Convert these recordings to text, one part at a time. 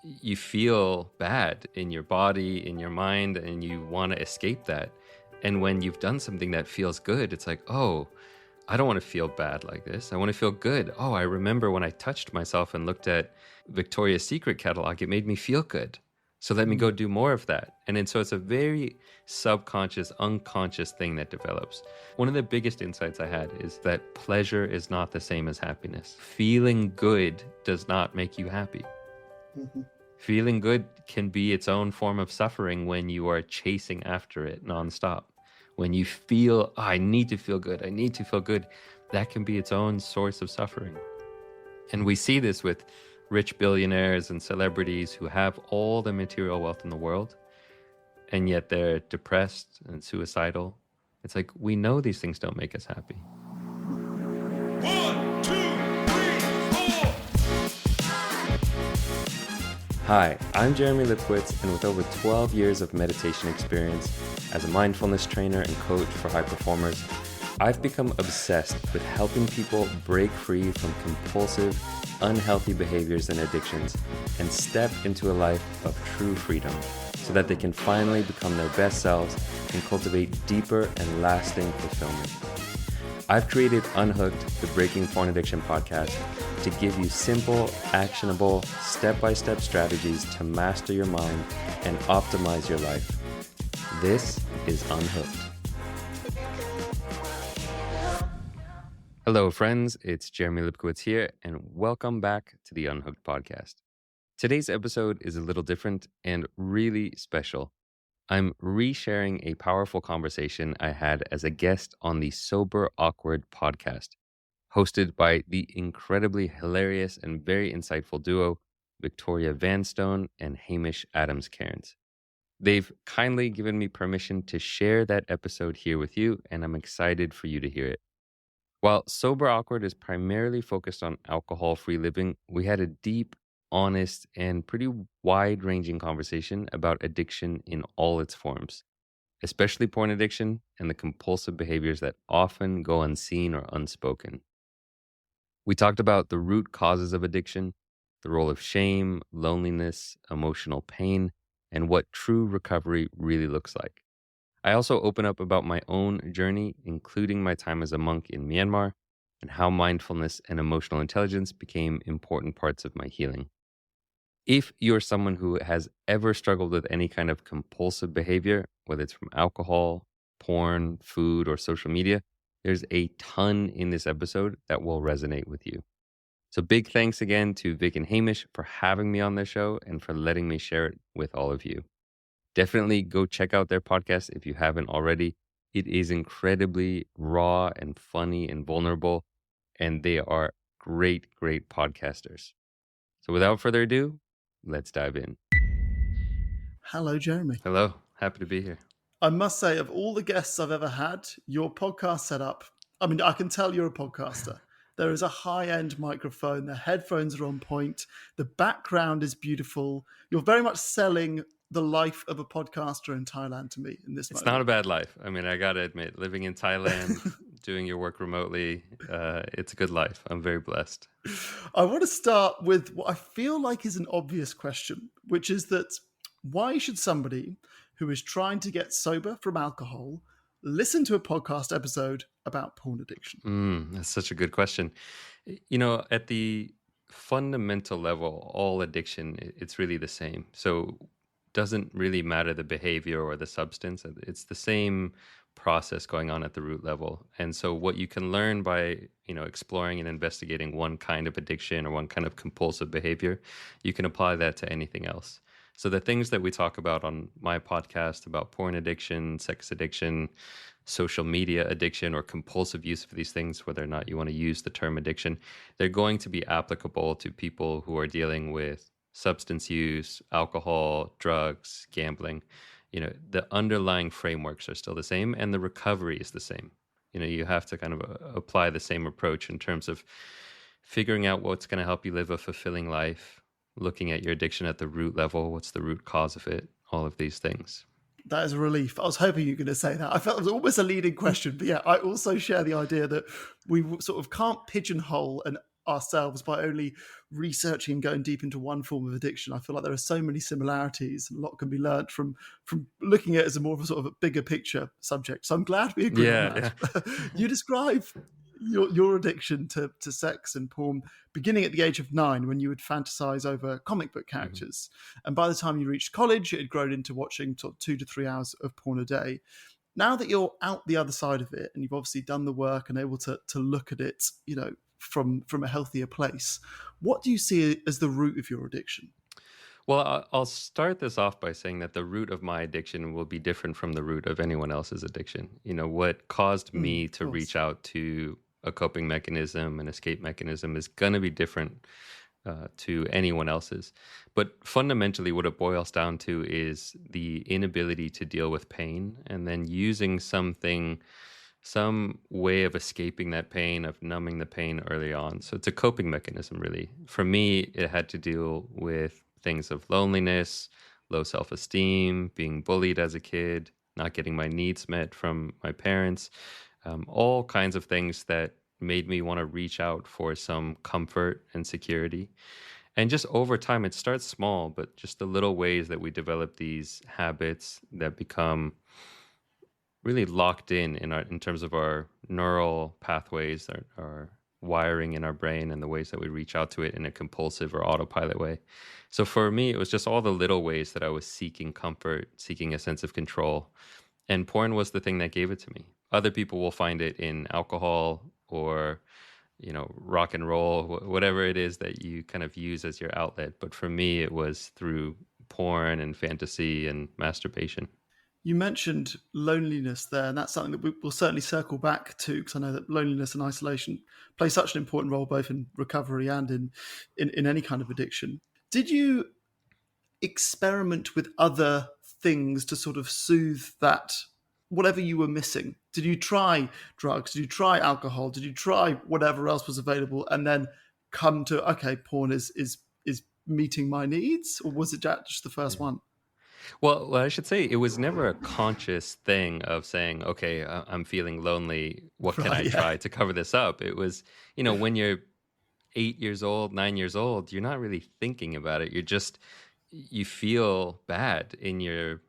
you feel bad in your body, in your mind, and you want to escape that. And when you've done something that feels good, it's like, oh, I don't want to feel bad like this. I want to feel good. Oh, I remember when I touched myself and looked at Victoria's Secret catalog, it made me feel good. So let me go do more of that. And then so it's a very subconscious, unconscious thing that develops. One of the biggest insights I had is that pleasure is not the same as happiness. Feeling good does not make you happy. Feeling good can be its own form of suffering when you are chasing after it nonstop. When you feel, oh, I need to feel good, that can be its own source of suffering. And we see this with rich billionaires and celebrities who have all the material wealth in the world, and yet they're depressed and suicidal. It's like, we know these things don't make us happy. 1, 2, 3, 4. Hi, I'm Jeremy Lipkowitz, and with over 12 years of meditation experience as a mindfulness trainer and coach for high performers, I've become obsessed with helping people break free from compulsive, unhealthy behaviors and addictions and step into a life of true freedom so that they can finally become their best selves and cultivate deeper and lasting fulfillment. I've created Unhooked, the Breaking Porn Addiction podcast, to give you simple, actionable, step-by-step strategies to master your mind and optimize your life. This is Unhooked. Hello, friends. It's Jeremy Lipkowitz here, and welcome back to the Unhooked podcast. Today's episode is a little different and really special. I'm resharing a powerful conversation I had as a guest on the Sober Awkward podcast, hosted by the incredibly hilarious and very insightful duo, Victoria Vanstone and Hamish Adams-Cairns. They've kindly given me permission to share that episode here with you, and I'm excited for you to hear it. While Sober Awkward is primarily focused on alcohol-free living, we had a deep, honest, and pretty wide-ranging conversation about addiction in all its forms, especially porn addiction and the compulsive behaviors that often go unseen or unspoken. We talked about the root causes of addiction, the role of shame, loneliness, emotional pain, and what true recovery really looks like. I also open up about my own journey, including my time as a monk in Myanmar, and how mindfulness and emotional intelligence became important parts of my healing. If you're someone who has ever struggled with any kind of compulsive behavior, whether it's from alcohol, porn, food, or social media, there's a ton in this episode that will resonate with you. So big thanks again to Vic and Hamish for having me on their show and for letting me share it with all of you. Definitely go check out their podcast if you haven't already. It is incredibly raw and funny and vulnerable, and they are great, great podcasters. So without further ado, let's dive in. Hello, Jeremy. Hello, happy to be here. I must say, of all the guests I've ever had, your podcast setup, I mean, I can tell you're a podcaster. There is a high-end microphone. The headphones are on point. The background is beautiful. You're very much selling the life of a podcaster in Thailand to me in this moment. It's not a bad life. I mean, I got to admit, living in Thailand, doing your work remotely, it's a good life. I'm very blessed. I want to start with what I feel like is an obvious question, which is that why should somebody who is trying to get sober from alcohol listen to a podcast episode about porn addiction? That's such a good question. You know, at the fundamental level, all addiction, it's really the same. So doesn't really matter the behavior or the substance. It's the same process going on at the root level. And so what you can learn by, exploring and investigating one kind of addiction or one kind of compulsive behavior, you can apply that to anything else. So the things that we talk about on my podcast about porn addiction, sex addiction, social media addiction, or compulsive use of these things, whether or not you want to use the term addiction, they're going to be applicable to people who are dealing with substance use, alcohol, drugs, gambling. The underlying frameworks are still the same and the recovery is the same. You have to kind of apply the same approach in terms of figuring out what's going to help you live a fulfilling life, looking at your addiction at the root level, what's the root cause of it, all of these things. That is a relief. I was hoping you were going to say that. I felt it was almost a leading question. But yeah, I also share the idea that we sort of can't pigeonhole an ourselves by only researching and going deep into one form of addiction. I feel like there are so many similarities, and a lot can be learnt from looking at it as a more of a sort of a bigger picture subject. So I'm glad we agree on Yeah, that. yeah. You describe your addiction to sex and porn beginning at the age of 9 when you would fantasize over comic book Mhm. characters. And by the time you reached college, it had grown into watching 2 to 3 hours of porn a day. Now that you're out the other side of it and you've obviously done the work and able to look at it, from a healthier place, what do you see as the root of your addiction? Well, I'll start this off by saying that the root of my addiction will be different from the root of anyone else's addiction. What caused me Of to reach course. out to a coping mechanism, an escape mechanism, is going to be different to anyone else's. But fundamentally, what it boils down to is the inability to deal with pain and then using some way of escaping that pain, of numbing the pain early on. So it's a coping mechanism, really. For me, it had to deal with things of loneliness, low self esteem, being bullied as a kid, not getting my needs met from my parents, all kinds of things that made me want to reach out for some comfort and security. And just over time, it starts small, but just the little ways that we develop these habits that become really locked in terms of our neural pathways, our wiring in our brain, and the ways that we reach out to it in a compulsive or autopilot way. So for me, it was just all the little ways that I was seeking comfort, seeking a sense of control, and porn was the thing that gave it to me. Other people will find it in alcohol or rock and roll, whatever it is that you kind of use as your outlet. But for me, it was through porn and fantasy and masturbation. You mentioned loneliness there, and that's something that we will certainly circle back to because I know that loneliness and isolation play such an important role both in recovery and in any kind of addiction. Did you experiment with other things to sort of soothe that whatever you were missing? Did you try drugs? Did you try alcohol? Did you try whatever else was available and then come to okay, porn is meeting my needs, or was it just the first Yeah. one? Well, I should say it was never a conscious thing of saying, okay, I'm feeling lonely. What can Right, I yeah. try to cover this up? It was, when you're 8 years old, 9 years old, you're not really thinking about it. You feel bad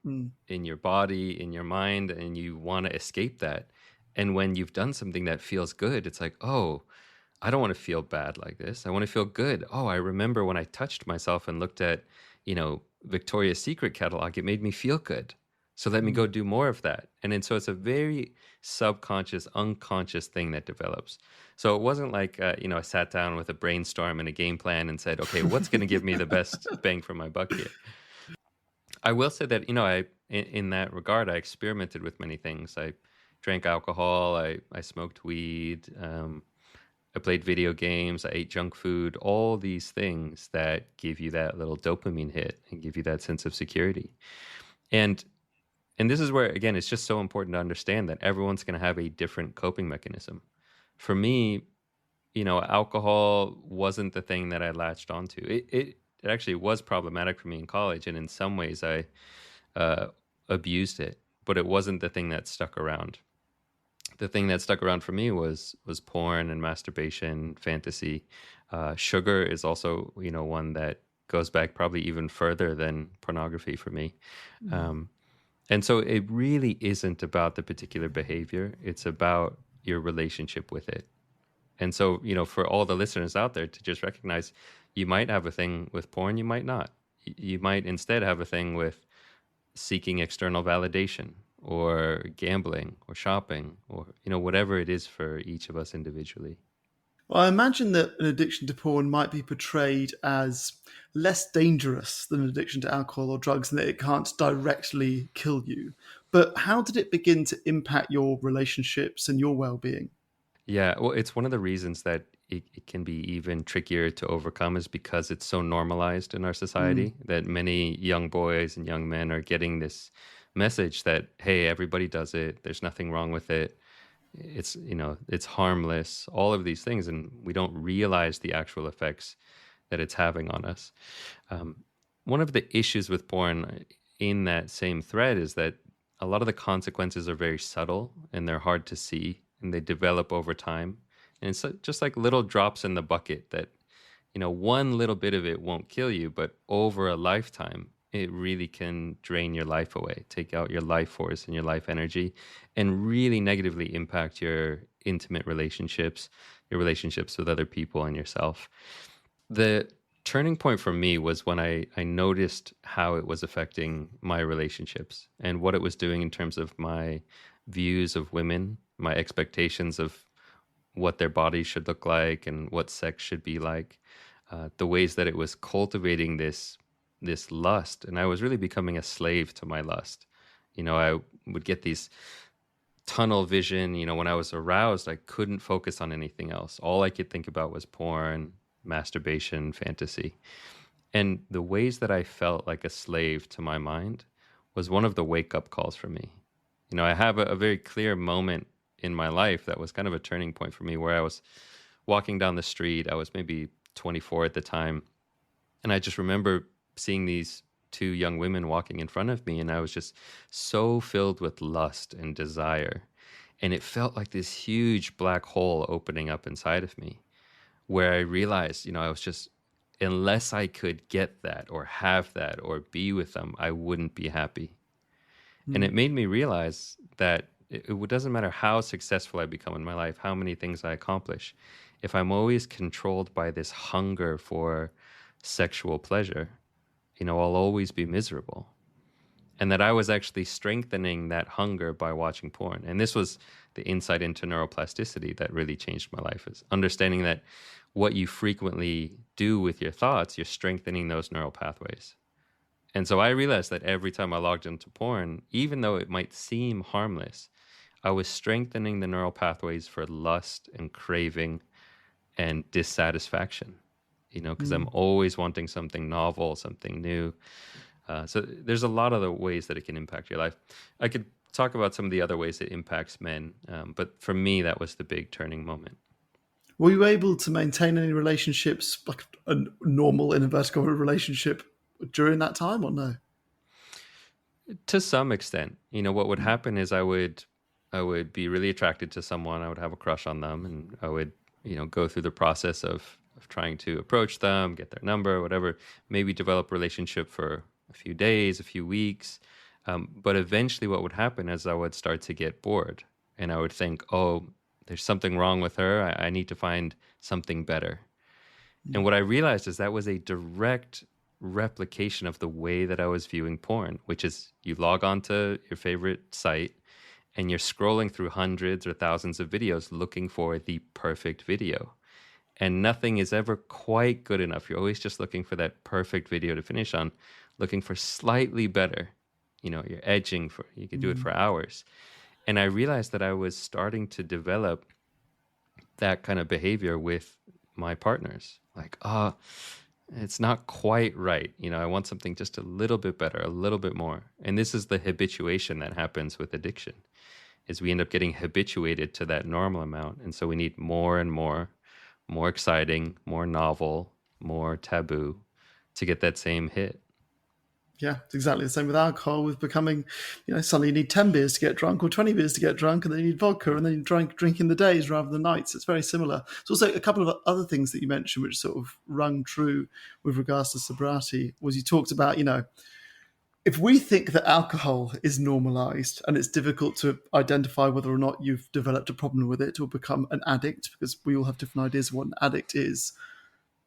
Mm, in your body, in your mind, and you want to escape that. And when you've done something that feels good, it's like, oh, I don't want to feel bad like this. I want to feel good. Oh, I remember when I touched myself and looked at, Victoria's Secret catalog, it made me feel good. So let me go mm. do more of that. And then so it's a very subconscious, unconscious thing that develops. So it wasn't like, I sat down with a brainstorm and a game plan and said, okay, what's going to give me the best bang for my buck here? I will say that, in that regard, I experimented with many things. I drank alcohol, I smoked weed, I played video games, I ate junk food, all these things that give you that little dopamine hit and give you that sense of security. And and this is where again it's just so important to understand that everyone's going to have a different coping mechanism. For me, alcohol wasn't the thing that I latched onto. It actually was problematic for me in college, and in some ways I uh, abused it, but it wasn't the thing that stuck around. The thing that stuck around for me was porn and masturbation, fantasy. Sugar is also one that goes back probably even further than pornography for me. Mm. Um, and so it really isn't about the particular behavior; it's about your relationship with it. And so for all the listeners out there to just recognize, you might have a thing with porn, you might not. You might instead have a thing with seeking external validation or gambling or shopping or whatever it is for each of us individually. Well, I imagine that an addiction to porn might be portrayed as less dangerous than an addiction to alcohol or drugs, and that it can't directly kill you. But how did it begin to impact your relationships and your well-being? Yeah, well, it's one of the reasons that it can be even trickier to overcome is because it's so normalized in our Mm, society that many young boys and young men are getting this message that, hey, everybody does it, there's nothing wrong with it, it's harmless, all of these things, and we don't realize the actual effects that it's having on us. um, One of the issues with porn in that same thread is that a lot of the consequences are very subtle and they're hard to see and they develop over time. And it's just like little drops in the bucket that, one little bit of it won't kill you, but over a lifetime, it really can drain your life away, take out your life force and your life energy, and really negatively impact your intimate relationships, your relationships with other people and yourself. The turning point for me was when I noticed how it was affecting my relationships and what it was doing in terms of my views of women, my expectations of what their bodies should look like and what sex should be like, the ways that it was cultivating this lust, and I was really becoming a slave to my lust. I would get these tunnel vision. When I was aroused, I couldn't focus on anything else. All I could think about was porn, masturbation, fantasy. And the ways that I felt like a slave to my mind was one of the wake up calls for me. I have a very clear moment in my life that was kind of a turning point for me where I was walking down the street. I was maybe 24 at the time. And I just remember seeing these two young women walking in front of me. And I was just so filled with lust and desire. And it felt like this huge black hole opening up inside of me where I realized, I was just, unless I could get that or have that or be with them, I wouldn't be happy. And it made me realize that it doesn't matter how successful I become in my life, how many things I accomplish. If I'm always controlled by this hunger for sexual pleasure, I'll always be miserable. And that I was actually strengthening that hunger by watching porn. And this was the insight into neuroplasticity that really changed my life, is understanding that what you frequently do with your thoughts, you're strengthening those neural pathways. And so I realized that every time I logged into porn, even though it might seem harmless, I was strengthening the neural pathways for lust and craving and dissatisfaction, because I'm always wanting something novel, something new. So there's a lot of the ways that it can impact your life. I could talk about some of the other ways it impacts men, but for me, that was the big turning moment. Were you able to maintain any relationships, like a normal, in inverted commas, relationship during that time, or no? To some extent, what would happen is I would be really attracted to someone. I would have a crush on them, and I would, go through the process of trying to approach them, get their number, whatever, maybe develop a relationship for a few days, a few weeks. But eventually what would happen is I would start to get bored, and I would think, oh, there's something wrong with her. I need to find something better. And what I realized is that was a direct replication of the way that I was viewing porn, which is you log on to your favorite site and you're scrolling through hundreds or thousands of videos looking for the perfect video. And nothing is ever quite good enough. You're always just looking for that perfect video to finish on, looking for slightly better. You're edging for, you could do it for hours. And I realized that I was starting to develop that kind of behavior with my partners. Like, it's not quite right. I want something just a little bit better, a little bit more. And this is the habituation that happens with addiction, is we end up getting habituated to that normal amount. And so we need more and more exciting, more novel, more taboo to get that same hit. Yeah, it's exactly the same with alcohol, with becoming, suddenly you need 10 beers to get drunk or 20 beers to get drunk, and then you need vodka, and then you drink in the days rather than nights. It's very similar. There's also a couple of other things that you mentioned which sort of rung true with regards to sobriety, was you talked about, if we think that alcohol is normalized and it's difficult to identify whether or not you've developed a problem with it or become an addict, because we all have different ideas of what an addict is,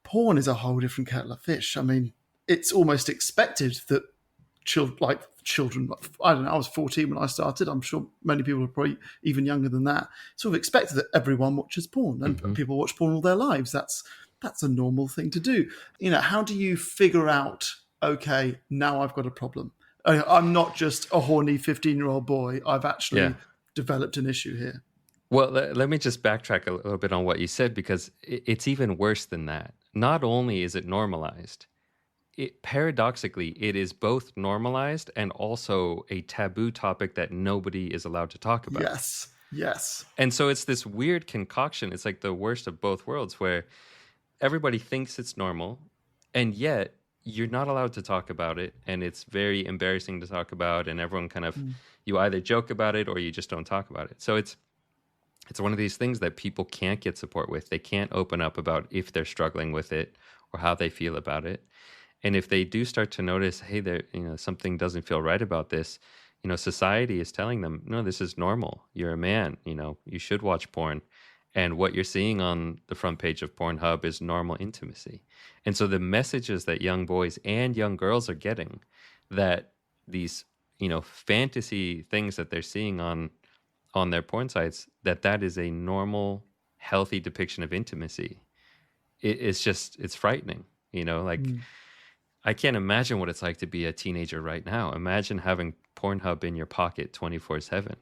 porn is a whole different kettle of fish. I mean, it's almost expected that children, I don't know, I was 14 when I started. I'm sure many people are probably even younger than that. Sort of expected that everyone watches porn, and people watch porn all their lives. That's a normal thing to do. How do you figure out, okay, now I've got a problem? I'm not just a horny 15-year-old boy. I've actually developed an issue here. Well, let me just backtrack a little bit on what you said, because it's even worse than that. Not only is it normalized, paradoxically, it is both normalized and also a taboo topic that nobody is allowed to talk about. Yes. And so it's this weird concoction. It's like the worst of both worlds, where everybody thinks it's normal, and yet you're not allowed to talk about it, and it's very embarrassing to talk about, and everyone kind of, you either joke about it or you just don't talk about it. So it's It's one of these things that people can't get support with. They can't open up about if they're struggling with it or how they feel about it. And if they do start to notice, hey, there, something doesn't feel right about this, society is telling them, no, this is normal. You're a man, you should watch porn. And what you're seeing on the front page of Pornhub is normal intimacy. And so the messages that young boys and young girls are getting, that these, fantasy things that they're seeing on their porn sites, that is a normal, healthy depiction of intimacy. It's frightening, like, Mm. I can't imagine what it's like to be a teenager right now. Imagine having Pornhub in your pocket 24/7.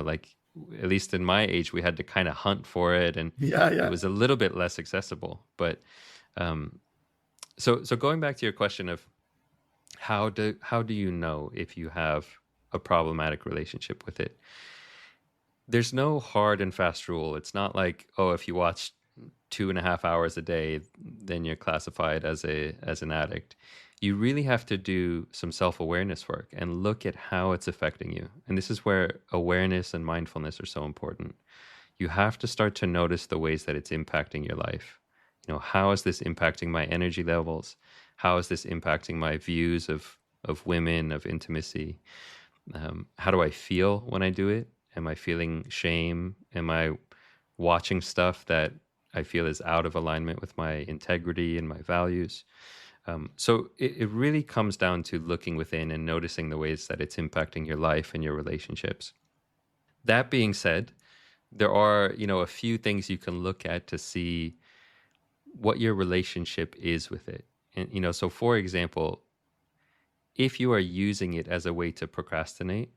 Like, at least in my age, we had to kind of hunt for it, and Yeah, it yeah. was a little bit less accessible. But um, so going back to your question of how do you know if you have a problematic relationship with it? There's no hard and fast rule. It's not like, oh, if you watch 2.5 hours a day, then you're classified as an addict. You really have to do some self-awareness work and look at how it's affecting you. And this is where awareness and mindfulness are so important. You have to start to notice the ways that it's impacting your life. How is this impacting my energy levels? How is this impacting my views of women, of intimacy? How do I feel when I do it? Am I feeling shame? Am I watching stuff that I feel is out of alignment with my integrity and my values? So it really comes down to looking within and noticing the ways that it's impacting your life and your relationships. That being said, there are, a few things you can look at to see what your relationship is with it. And, so for example, if you are using it as a way to procrastinate,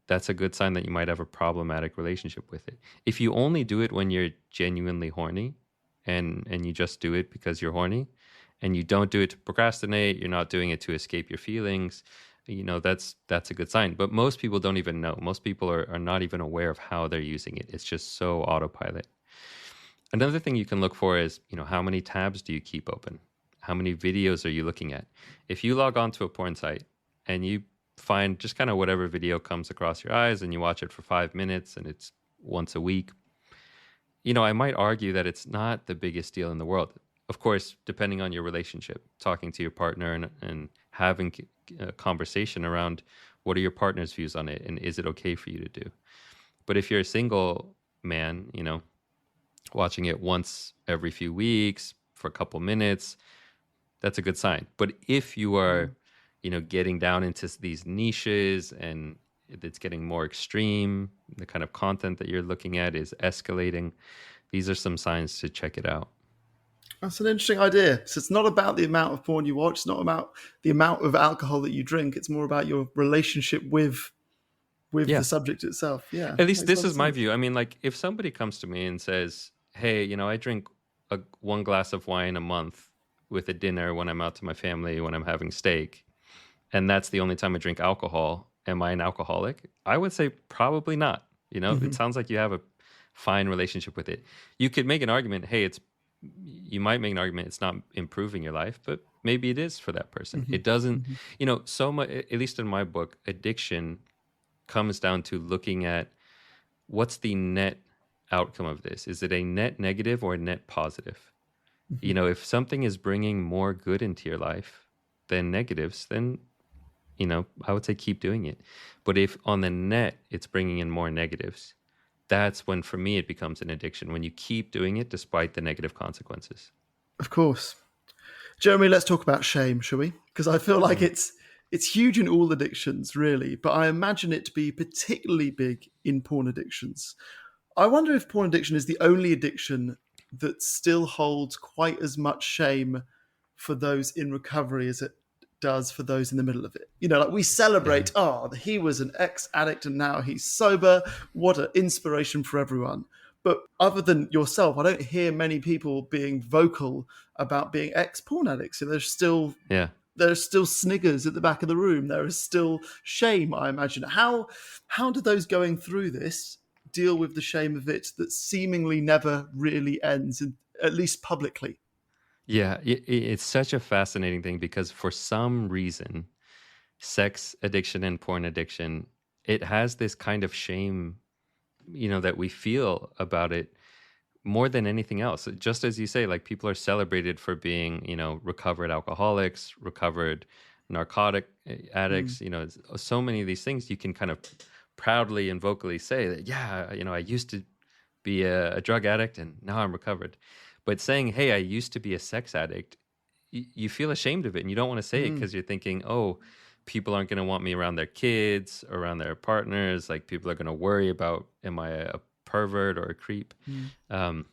that's a good sign that you might have a problematic relationship with it. If you only do it when you're genuinely horny, and you just do it because you're horny, and you don't do it to procrastinate, you're not doing it to escape your feelings, that's a good sign. But most people don't even know. Most people are not even aware of how they're using it. It's just so autopilot. Another thing you can look for is, how many tabs do you keep open? How many videos are you looking at? If you log on to a porn site and you find just kind of whatever video comes across your eyes and you watch it for 5 minutes and it's once a week, I might argue that it's not the biggest deal in the world. Of course, depending on your relationship, talking to your partner and having a conversation around what are your partner's views on it and is it okay for you to do? But if you're a single man, watching it once every few weeks for a couple minutes, that's a good sign. But if you are, getting down into these niches and it's getting more extreme, the kind of content that you're looking at is escalating, these are some signs to check it out. That's an interesting idea. So it's not about the amount of porn you watch, it's not about the amount of alcohol that you drink, it's more about your relationship with Yeah. the subject itself. Yeah, At least makes a this lot of is my sense. view. I mean, like, if somebody comes to me and says, hey, I drink one glass of wine a month with a dinner when I'm out to my family, when I'm having steak, and that's the only time I drink alcohol, am I an alcoholic? I would say probably not. It sounds like you have a fine relationship with it. You could make an argument, hey, you might make an argument it's not improving your life, but maybe it is for that person. Hmm. It doesn't, Hmm. so much, at least in my book, addiction comes down to looking at what's the net outcome of this. Is it a net negative or a net positive? Hmm. If something is bringing more good into your life than negatives, then I would say keep doing it. But if on the net it's bringing in more negatives, that's when for me it becomes an addiction, when you keep doing it despite the negative consequences. Of course. Jeremy, let's talk about shame, shall we? Because I feel like Mm. it's huge in all addictions, really, but I imagine it to be particularly big in porn addictions. I wonder if porn addiction is the only addiction that still holds quite as much shame for those in recovery as it does for those in the middle of it. Like we Yeah. celebrate, oh, he was an ex addict and now he's sober. What an inspiration for everyone. But other than yourself, I don't hear many people being vocal about being ex porn addicts. So Yeah. there's still sniggers at the back of the room. There is still shame, I imagine. How do those going through this deal with the shame of it that seemingly never really ends, at least publicly? Yeah. It's such a fascinating thing because for some reason, sex addiction and porn addiction, it has this kind of shame that we feel about it more than anything else. Just as you say, like people are celebrated for being, recovered alcoholics, recovered narcotic Mm, addicts, so many of these things you can kind of proudly and vocally say that, yeah, I used to be a drug addict and now I'm recovered. But saying, hey, I used to be a sex addict, you feel ashamed of it and you don't want to say it mm, because you're thinking, oh, people aren't going to want me around their kids, around their partners. Like people are going to worry about, am I a pervert or a creep? mm. Um,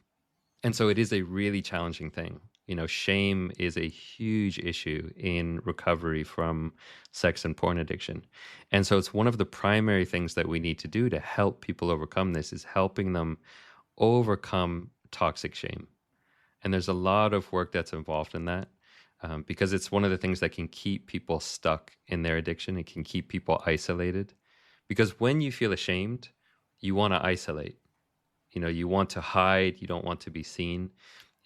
and so it is a really challenging thing. Shame is a huge issue in recovery from sex and porn addiction. And so it's one of the primary things that we need to do to help people overcome this is helping them overcome toxic shame. And there's a lot of work that's involved in that because it's one of the things that can keep people stuck in their addiction. It can keep people isolated. Because when you feel ashamed, you want to isolate. You want to hide, you don't want to be seen.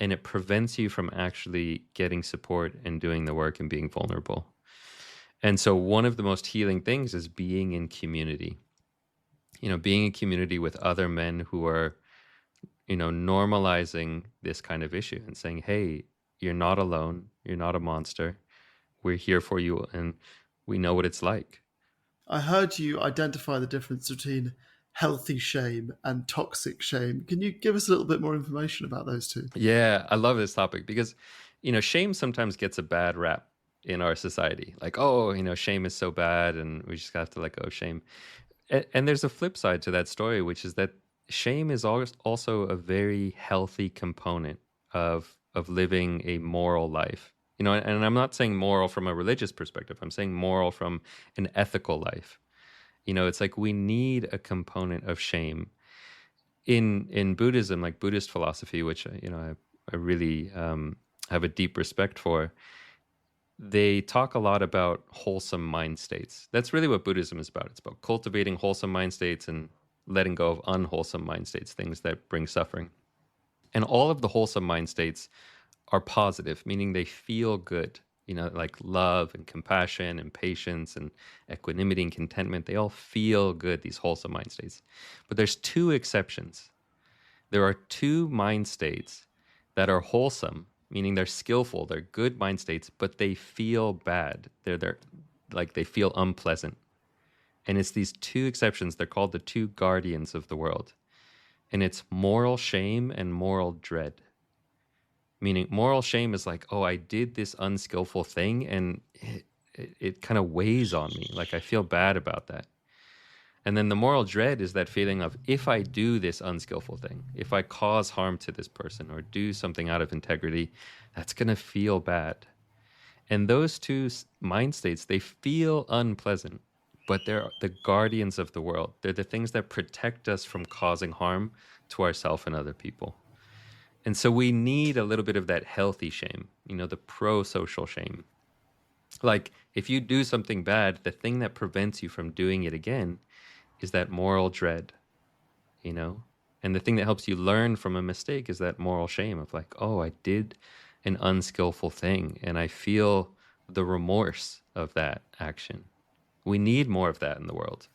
And it prevents you from actually getting support and doing the work and being vulnerable. And so, one of the most healing things is being in community, being in community with other men who are normalizing this kind of issue and saying, hey, you're not alone. You're not a monster. We're here for you and we know what it's like. I heard you identify the difference between healthy shame and toxic shame. Can you give us a little bit more information about those two? Yeah, I love this topic because, shame sometimes gets a bad rap in our society. Like, oh, shame is so bad and we just have to let go of shame. And there's a flip side to that story, which is that shame is also a very healthy component of living a moral life. And I'm not saying moral from a religious perspective. I'm saying moral from an ethical life. It's like we need a component of shame in Buddhism, like Buddhist philosophy, which I really have a deep respect for. They talk a lot about wholesome mind states. That's really what Buddhism is about. It's about cultivating wholesome mind states and letting go of unwholesome mind states, things that bring suffering. And all of the wholesome mind states are positive, meaning they feel good. Like love and compassion and patience and equanimity and contentment, they all feel good, these wholesome mind states. But there's two exceptions. There are two mind states that are wholesome, meaning they're skillful, they're good mind states, but they feel bad. They're like they feel unpleasant. And it's these two exceptions, they're called the two guardians of the world. And it's moral shame and moral dread. Meaning moral shame is like, oh, I did this unskillful thing and it kind of weighs on me. Like I feel bad about that. And then the moral dread is that feeling of if I do this unskillful thing, if I cause harm to this person or do something out of integrity, that's going to feel bad. And those two mind states, they feel unpleasant, but they're the guardians of the world. They're the things that protect us from causing harm to ourselves and other people. And so we need a little bit of that healthy shame, the pro-social shame. Like if you do something bad, the thing that prevents you from doing it again is that moral dread, you know? And the thing that helps you learn from a mistake is that moral shame of like, oh, I did an unskillful thing and I feel the remorse of that action. We need more of that in the world.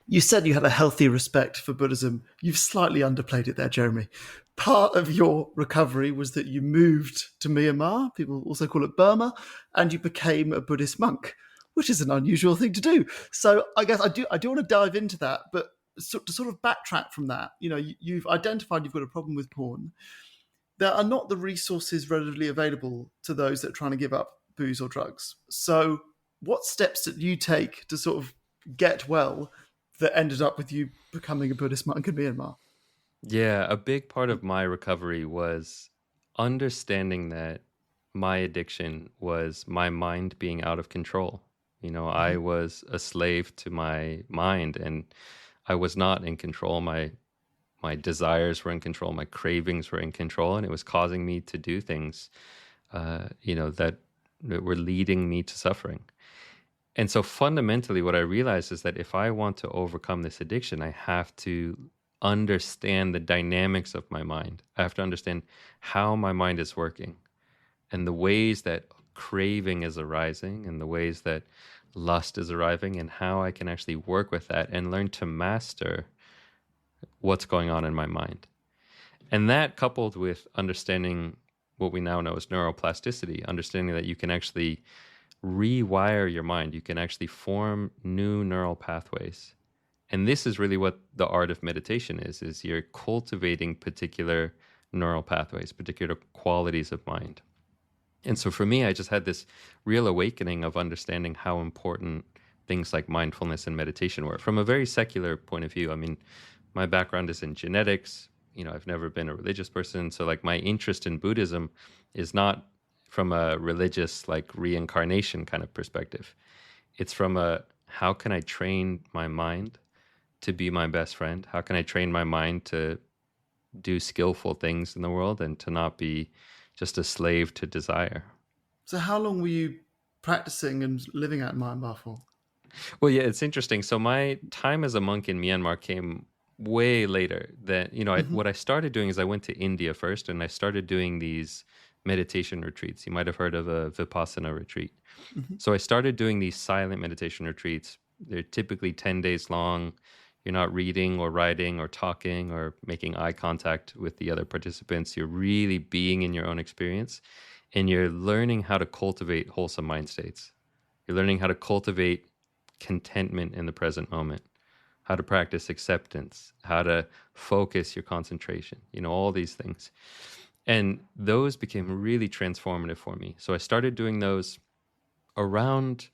You said you had a healthy respect for Buddhism. You've slightly underplayed it there, Jeremy. Part of your recovery was that you moved to Myanmar, people also call it Burma, and you became a Buddhist monk, which is an unusual thing to do. So I guess I do want to dive into that, but to sort of backtrack from that, you've identified you've got a problem with porn. There are not the resources readily available to those that are trying to give up booze or drugs. So what steps did you take to sort of get well that ended up with you becoming a Buddhist monk in Myanmar? Yeah, a big part of my recovery was understanding that my addiction was my mind being out of control. I was a slave to my mind and I was not in control. My desires were in control, my cravings were in control, and it was causing me to do things, that were leading me to suffering. And so fundamentally, what I realized is that if I want to overcome this addiction, I have to understand the dynamics of my mind. I have to understand how my mind is working and the ways that craving is arising and the ways that lust is arriving and how I can actually work with that and learn to master what's going on in my mind. And that, coupled with understanding what we now know as neuroplasticity, understanding that you can actually rewire your mind, you can actually form new neural pathways. And this is really what the art of meditation is you're cultivating particular neural pathways, particular qualities of mind. And so for me, I just had this real awakening of understanding how important things like mindfulness and meditation were from a very secular point of view. I mean, my background is in genetics. I've never been a religious person. So like my interest in Buddhism is not from a religious like reincarnation kind of perspective. It's from a how can I train my mind to be my best friend? How can I train my mind to do skillful things in the world and to not be just a slave to desire? So how long were you practicing and living out in Myanmar for? Well, yeah, it's interesting. So my time as a monk in Myanmar came way later. That what I started doing is I went to India first, and I started doing these meditation retreats. You might have heard of a Vipassana retreat. Mm-hmm. So I started doing these silent meditation retreats. They're typically 10 days long. You're not reading or writing or talking or making eye contact with the other participants. You're really being in your own experience, and you're learning how to cultivate wholesome mind states. You're learning how to cultivate contentment in the present moment, how to practice acceptance, how to focus your concentration, all these things. And those became really transformative for me. So I started doing those around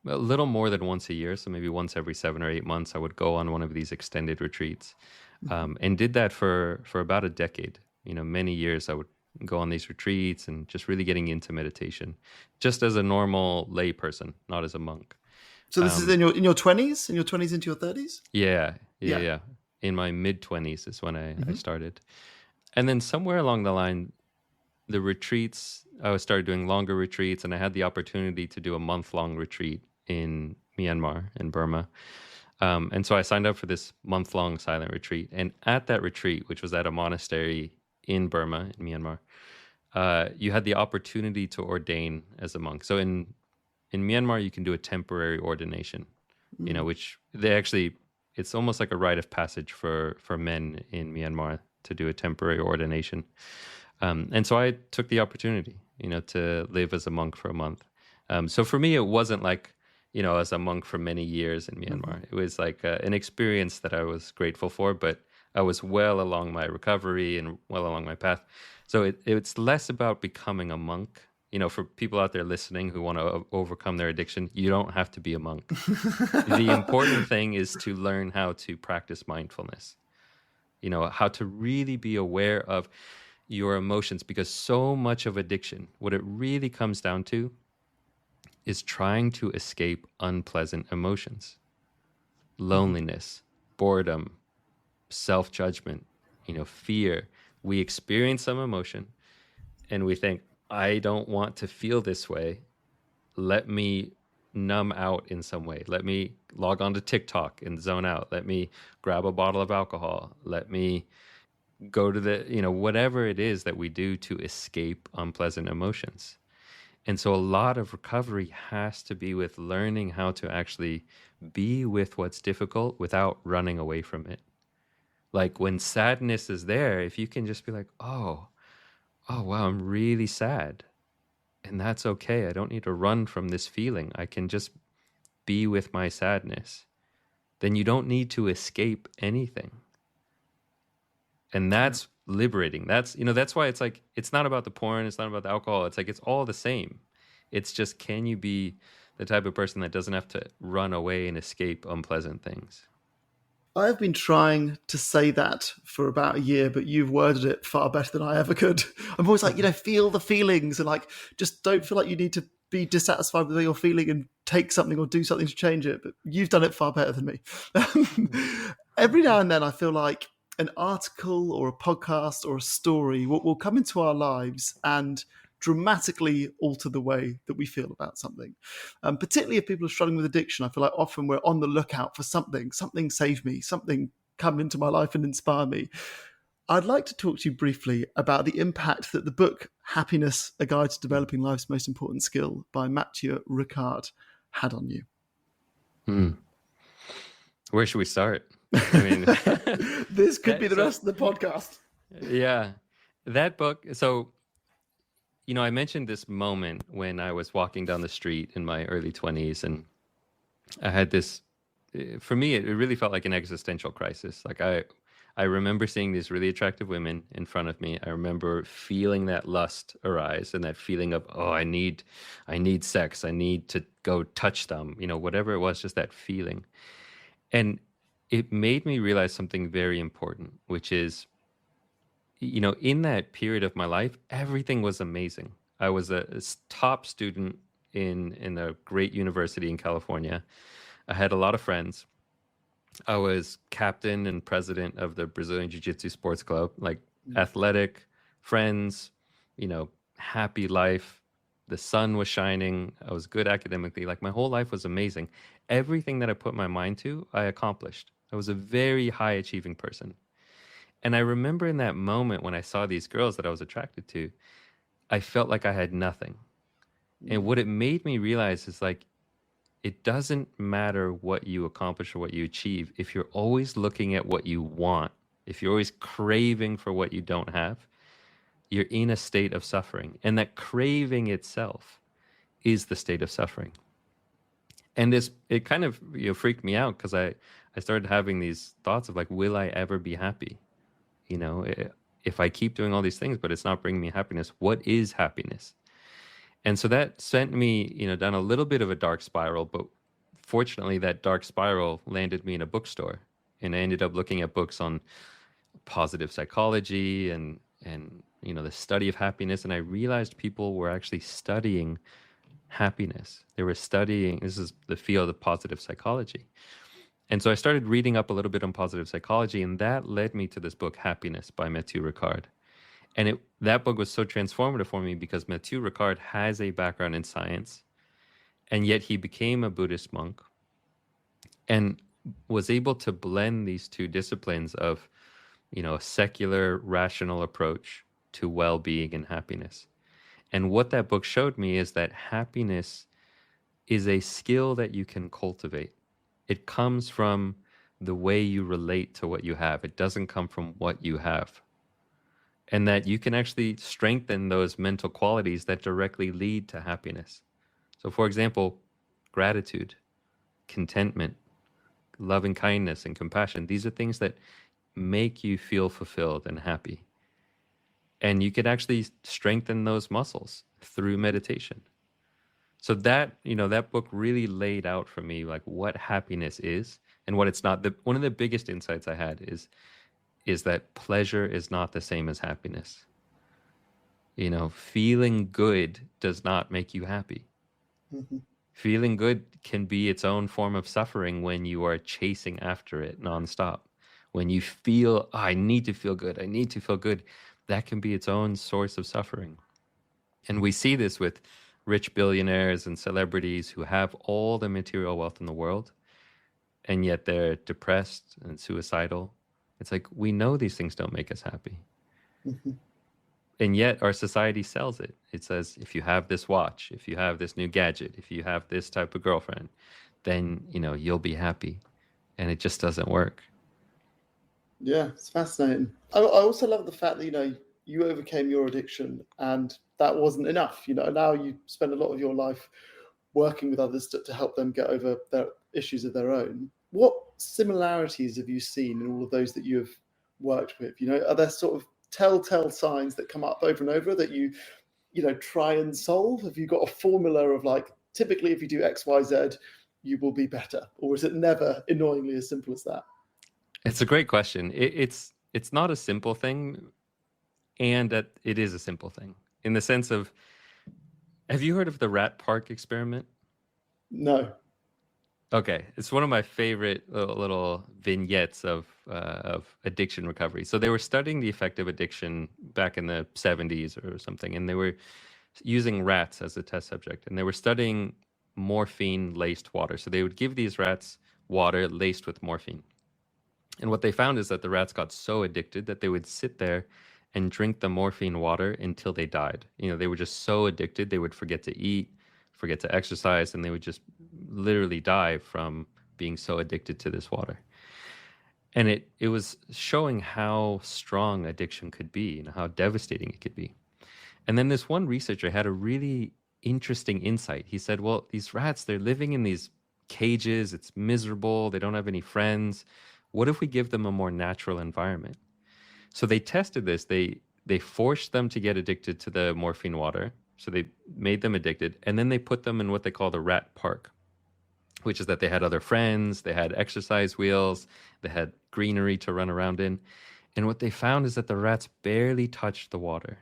a little more than once a year. So maybe once every 7 or 8 months, I would go on one of these extended retreats, and did that for about a decade. Many years I would go on these retreats and just really getting into meditation, just as a normal lay person, not as a monk. So this is in your 20s, into your 30s? Yeah. Yeah. In my mid-20s is when I Mm-hmm. started. And then somewhere along the line, the retreats, I started doing longer retreats, and I had the opportunity to do a month-long retreat in Myanmar, in Burma. And so I signed up for this month-long silent retreat. And at that retreat, which was at a monastery in Burma, in Myanmar, you had the opportunity to ordain as a monk. So in Myanmar, you can do a temporary ordination, which they actually, it's almost like a rite of passage for men in Myanmar to do a temporary ordination. And so I took the opportunity, to live as a monk for a month. So for me, it wasn't like, as a monk for many years in Myanmar. It was like an experience that I was grateful for, but I was well along my recovery and well along my path. So it's less about becoming a monk. For people out there listening who want to overcome their addiction, you don't have to be a monk. The important thing is to learn how to practice mindfulness, how to really be aware of your emotions, because so much of addiction, what it really comes down to is trying to escape unpleasant emotions, loneliness, boredom, self-judgment, fear. We experience some emotion and we think, I don't want to feel this way. Let me numb out in some way. Let me log on to TikTok and zone out. Let me grab a bottle of alcohol. Let me go to the, whatever it is that we do to escape unpleasant emotions. And so a lot of recovery has to be with learning how to actually be with what's difficult without running away from it. Like when sadness is there, if you can just be like, oh wow, I'm really sad. And that's okay. I don't need to run from this feeling. I can just be with my sadness. Then you don't need to escape anything. And that's liberating. That's why it's like, it's not about the porn, it's not about the alcohol. It's like, it's all the same. It's just, can you be the type of person that doesn't have to run away and escape unpleasant things? I've been trying to say that for about a year, but you've worded it far better than I ever could. I'm always like, feel the feelings and like, just don't feel like you need to be dissatisfied with what you're feeling and take something or do something to change it. But you've done it far better than me. Every now and then I feel like an article or a podcast or a story will come into our lives and dramatically alter the way that we feel about something. Particularly if people are struggling with addiction, I feel like often we're on the lookout for something save me, something come into my life and inspire me. I'd like to talk to you briefly about the impact that the book Happiness, A Guide to Developing Life's Most Important Skill by Mathieu Ricard had on you. Where should we start? I mean, This could be that, the so rest of the podcast. yeah, that book. So, I mentioned this moment when I was walking down the street in my early 20s, and I had this, for me, it really felt like an existential crisis. Like I remember seeing these really attractive women in front of me. I remember feeling that lust arise and that feeling of, oh, I need sex. I need to go touch them, whatever it was, just that feeling. And it made me realize something very important, which is, in that period of my life, everything was amazing. I was a top student in a great university in California. I had a lot of friends. I was captain and president of the Brazilian Jiu Jitsu Sports Club, like athletic, friends, happy life. The sun was shining. I was good academically. Like my whole life was amazing. Everything that I put my mind to, I accomplished. I was a very high achieving person. And I remember in that moment when I saw these girls that I was attracted to, I felt like I had nothing. And what it made me realize is like, it doesn't matter what you accomplish or what you achieve. If you're always looking at what you want, if you're always craving for what you don't have, you're in a state of suffering. And that craving itself is the state of suffering. And it kind of freaked me out because I started having these thoughts of like, will I ever be happy? If I keep doing all these things, but it's not bringing me happiness, what is happiness? And so that sent me, down a little bit of a dark spiral, but fortunately that dark spiral landed me in a bookstore, and I ended up looking at books on positive psychology and the study of happiness, and I realized people were actually studying happiness. They were studying, this is the field of positive psychology. And so I started reading up a little bit on positive psychology, and that led me to this book, Happiness by Mathieu Ricard. And that book was so transformative for me because Mathieu Ricard has a background in science, and yet he became a Buddhist monk and was able to blend these two disciplines of, a secular, rational approach to well-being and happiness. And what that book showed me is that happiness is a skill that you can cultivate. It comes from the way you relate to what you have. It doesn't come from what you have. And that you can actually strengthen those mental qualities that directly lead to happiness. So, for example, gratitude, contentment, loving kindness, and compassion. These are things that make you feel fulfilled and happy. And you could actually strengthen those muscles through meditation. So that book really laid out for me like what happiness is and what it's not. One of the biggest insights I had is that pleasure is not the same as happiness. Feeling good does not make you happy. Mhm. Feeling good can be its own form of suffering when you are chasing after it nonstop. When you feel, oh, I need to feel good, I need to feel good, that can be its own source of suffering. And we see this with rich billionaires and celebrities who have all the material wealth in the world, and yet they're depressed and suicidal. It's like, we know these things don't make us happy. Mhm. And yet our society sells it. It says, if you have this watch, if you have this new gadget, if you have this type of girlfriend, then, you'll be happy. And it just doesn't work. Yeah, it's fascinating. I also love the fact that you overcame your addiction, and that wasn't enough. Now you spend a lot of your life working with others to help them get over their issues of their own. What similarities have you seen in all of those that you have worked with? Are there sort of telltale signs that come up over and over that you try and solve? Have you got a formula of like, typically if you do X, Y, Z, you will be better? Or is it never annoyingly as simple as that? It's a great question. It's not a simple thing, and that it is a simple thing in the sense of, have you heard of the rat park experiment? No. Okay, it's one of my favorite little vignettes of addiction recovery. So they were studying the effect of addiction back in the 70s or something, and they were using rats as a test subject, and they were studying morphine laced water. So they would give these rats water laced with morphine. And what they found is that the rats got so addicted that they would sit there and drink the morphine water until they died. They were just so addicted, they would forget to eat, forget to exercise, and they would just literally die from being so addicted to this water. And it was showing how strong addiction could be and how devastating it could be. And then this one researcher had a really interesting insight. He said, well, these rats, they're living in these cages. It's miserable. They don't have any friends. What if we give them a more natural environment? So they tested this. They forced them to get addicted to the morphine water. So they made them addicted. And then they put them in what they call the rat park, which is that they had other friends, they had exercise wheels, they had greenery to run around in. And what they found is that the rats barely touched the water,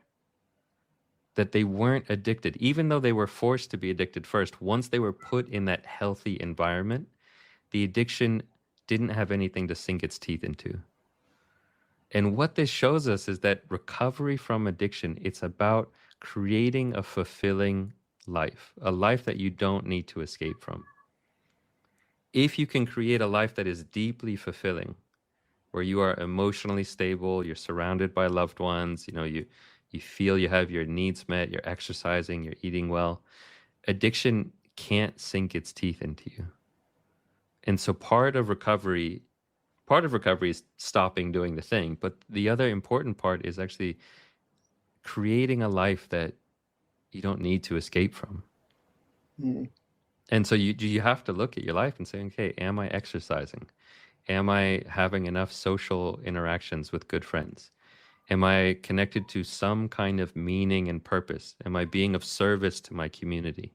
that they weren't addicted, even though they were forced to be addicted first. Once they were put in that healthy environment, the addiction didn't have anything to sink its teeth into. And what this shows us is that recovery from addiction, it's about creating a fulfilling life, a life that you don't need to escape from. If you can create a life that is deeply fulfilling, where you are emotionally stable, you're surrounded by loved ones, you feel you have your needs met, you're exercising, you're eating well, addiction can't sink its teeth into you. And so part of recovery is stopping doing the thing, but the other important part is actually creating a life that you don't need to escape from. Mm. And so you have to look at your life and say, okay, am I exercising? Am I having enough social interactions with good friends? Am I connected to some kind of meaning and purpose? Am I being of service to my community?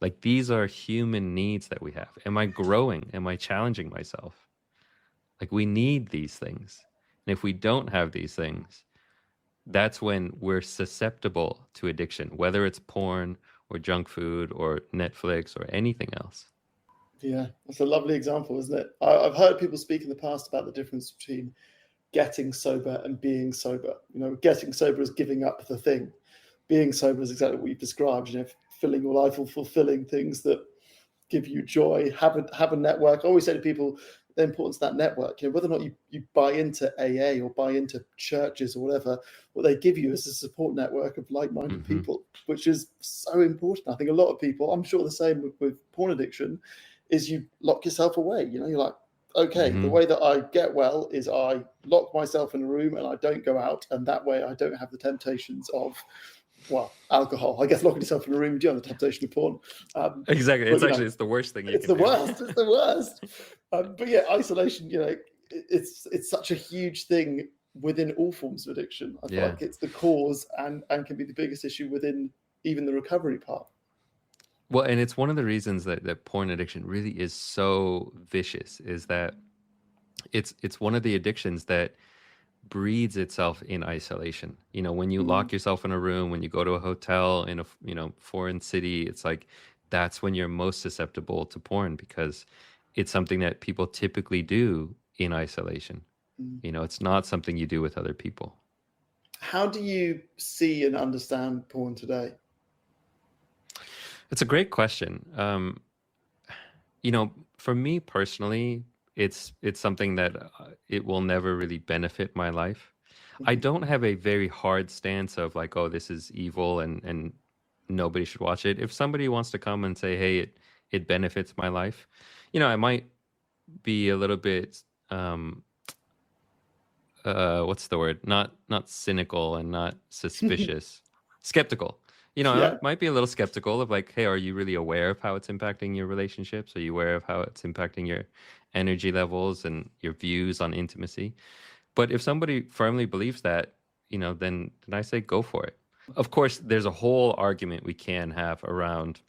Like, these are human needs that we have. Am I growing? Am I challenging myself? Like, we need these things. And if we don't have these things, that's when we're susceptible to addiction, whether it's porn or junk food or Netflix or anything else. Yeah, that's a lovely example, isn't it? I've heard people speak in the past about the difference between getting sober and being sober. Getting sober is giving up the thing. Being sober is exactly what you've described. Filling your life with fulfilling things that give you joy. Have a network. I always say to people the importance of that network. Whether or not you buy into AA or buy into churches or whatever, what they give you is a support network of like-minded people, which is so important. I think a lot of people, I'm sure the same with porn addiction, is you lock yourself away. You're like, okay, the way that I get well is I lock myself in a room and I don't go out, and that way I don't have the temptations of, alcohol. I guess locking yourself in a room, you do have the temptation of porn. Exactly. It's the worst thing you can do. It's the worst. But yeah, isolation, it's such a huge thing within all forms of addiction. I feel like it's the cause and can be the biggest issue within even the recovery part. Well, and it's one of the reasons that porn addiction really is so vicious, is that it's one of the addictions that breeds itself in isolation. When you lock yourself in a room, when you go to a hotel in a foreign city, it's like that's when you're most susceptible to porn, because it's something that people typically do in isolation. It's not something you do with other people. How do you see and understand porn today? It's a great question. For me personally, it's something that it will never really benefit my life. I don't have a very hard stance of like, oh, this is evil and nobody should watch it. If somebody wants to come and say, hey, it benefits my life, I might be a little bit what's the word? Not cynical and not suspicious, skeptical. I might be a little skeptical of like, hey, are you really aware of how it's impacting your relationships? Are you aware of how it's impacting your energy levels and your views on intimacy? But if somebody firmly believes that, then I say go for it. Of course, there's a whole argument we can have around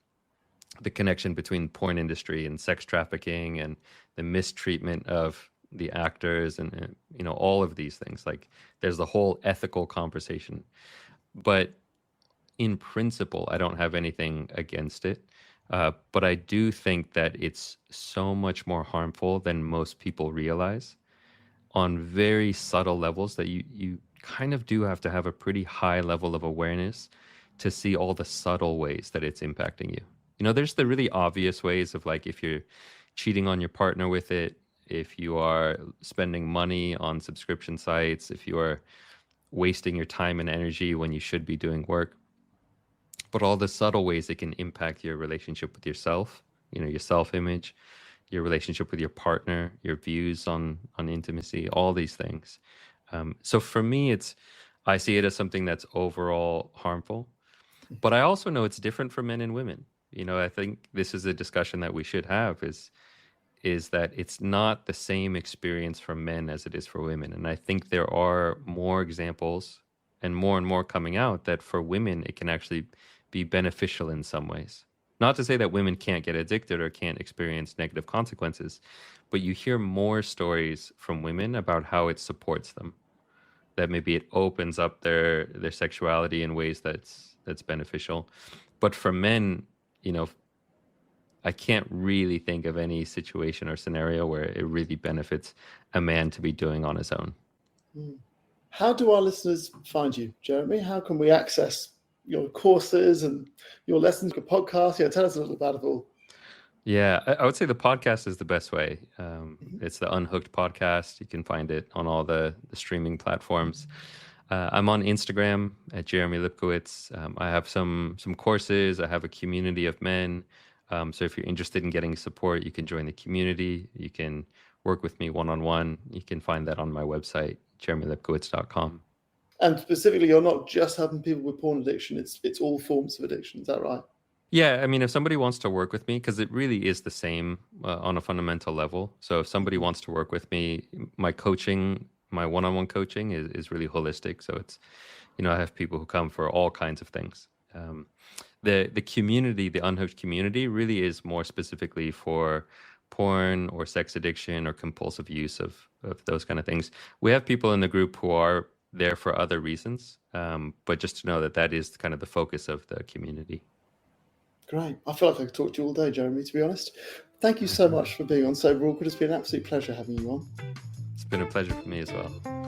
the connection between porn industry and sex trafficking and the mistreatment of the actors and all of these things. Like, there's the whole ethical conversation. But in principle, I don't have anything against it. But I do think that it's so much more harmful than most people realize on very subtle levels, that you kind of do have to have a pretty high level of awareness to see all the subtle ways that it's impacting you. There's the really obvious ways of like, if you're cheating on your partner with it, if you are spending money on subscription sites, if you are wasting your time and energy when you should be doing work. But all the subtle ways it can impact your relationship with yourself, your self-image, your relationship with your partner, your views on intimacy, all these things. So for me, I see it as something that's overall harmful, but I also know it's different for men and women. I think this is a discussion that we should have, is that it's not the same experience for men as it is for women. And I think there are more examples and more coming out that for women, it can actually be beneficial in some ways. Not to say that women can't get addicted or can't experience negative consequences, but you hear more stories from women about how it supports them, that maybe it opens up their sexuality in ways that's beneficial. But for men, I can't really think of any situation or scenario where it really benefits a man to be doing on his own. How do our listeners find you, Jeremy? How can we access your courses and your lessons, your podcast? Yeah, tell us a little about it all. Yeah, I would say the podcast is the best way. It's the Unhooked podcast. You can find it on all the streaming platforms. I'm on Instagram at Jeremy Lipkowitz. I have some courses. I have a community of men. So if you're interested in getting support, you can join the community. You can work with me one-on-one. You can find that on my website, jeremylipkowitz.com. And specifically, you're not just helping people with porn addiction. It's all forms of addiction. Is that right? Yeah, I mean, if somebody wants to work with me, because it really is the same on a fundamental level. So if somebody wants to work with me, my coaching, my one-on-one coaching is really holistic. So it's, I have people who come for all kinds of things. The community, the Unhooked community, really is more specifically for porn or sex addiction or compulsive use of those kind of things. We have people in the group who are there for other reasons, but just to know that is kind of the focus of the community. Great. I feel like I could talk to you all day, Jeremy, to be honest. Thank you so much for being on Sober Awkward. It's been an absolute pleasure having you on. It's been a pleasure for me as well.